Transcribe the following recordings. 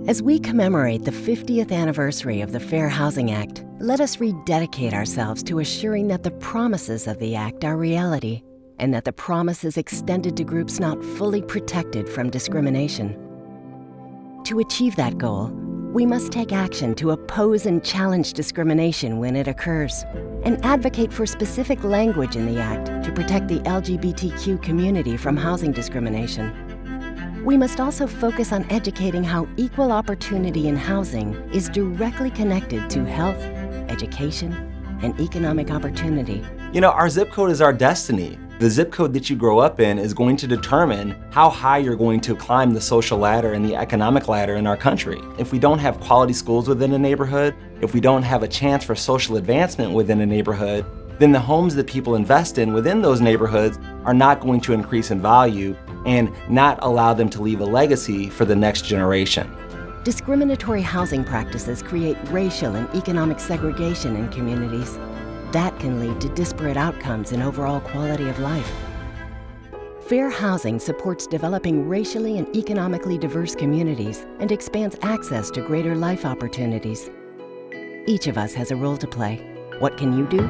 As we commemorate the 50th anniversary of the Fair Housing Act, let us rededicate ourselves to assuring that the promises of the Act are reality, and that the promise is extended to groups not fully protected from discrimination. To achieve that goal, we must take action to oppose and challenge discrimination when it occurs, and advocate for specific language in the Act to protect the LGBTQ community from housing discrimination. We must also focus on educating how equal opportunity in housing is directly connected to health, education, and economic opportunity. You know, our zip code is our destiny. The zip code that you grow up in is going to determine how high you're going to climb the social ladder and the economic ladder in our country. If we don't have quality schools within a neighborhood, if we don't have a chance for social advancement within a neighborhood, then the homes that people invest in within those neighborhoods are not going to increase in value and not allow them to leave a legacy for the next generation. Discriminatory housing practices create racial and economic segregation in communities. That can lead to disparate outcomes in overall quality of life. Fair housing supports developing racially and economically diverse communities and expands access to greater life opportunities. Each of us has a role to play. What can you do?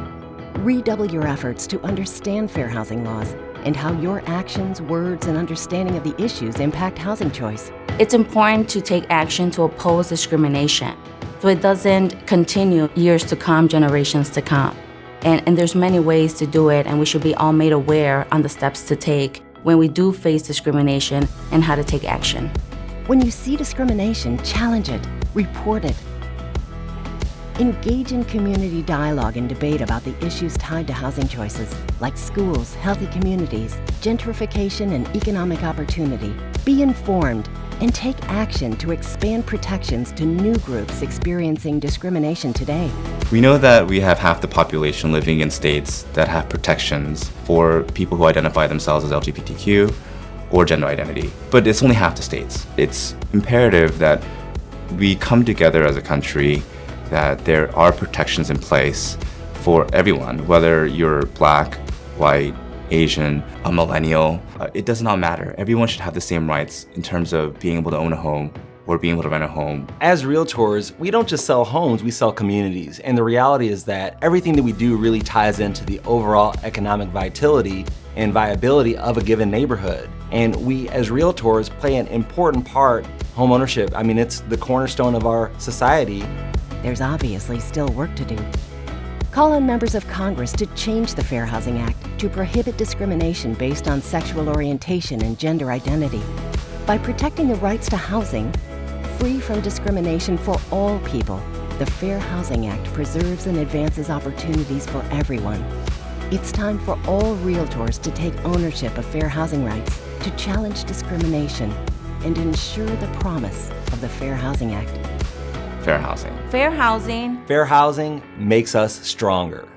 Redouble your efforts to understand fair housing laws and how your actions, words, and understanding of the issues impact housing choice. It's important to take action to oppose discrimination so it doesn't continue years to come, generations to come. And there's many ways to do it, and we should be all made aware on the steps to take when we do face discrimination and how to take action. When you see discrimination, challenge it, report it. Engage in community dialogue and debate about the issues tied to housing choices, like schools, healthy communities, gentrification, and economic opportunity. Be informed and take action to expand protections to new groups experiencing discrimination today. We know that we have half the population living in states that have protections for people who identify themselves as LGBTQ or gender identity, but it's only half the states. It's imperative that we come together as a country, that there are protections in place for everyone, whether you're Black, white, Asian, a millennial. It does not matter. Everyone should have the same rights in terms of being able to own a home or being able to rent a home. As realtors, we don't just sell homes, we sell communities. And the reality is that everything that we do really ties into the overall economic vitality and viability of a given neighborhood. And we as realtors play an important part. Home ownership, I mean, it's the cornerstone of our society. There's obviously still work to do. Call on members of Congress to change the Fair Housing Act to prohibit discrimination based on sexual orientation and gender identity. By protecting the rights to housing, free from discrimination for all people, the Fair Housing Act preserves and advances opportunities for everyone. It's time for all realtors to take ownership of fair housing rights, to challenge discrimination, and ensure the promise of the Fair Housing Act. Fair housing. Fair housing. Fair housing makes us stronger.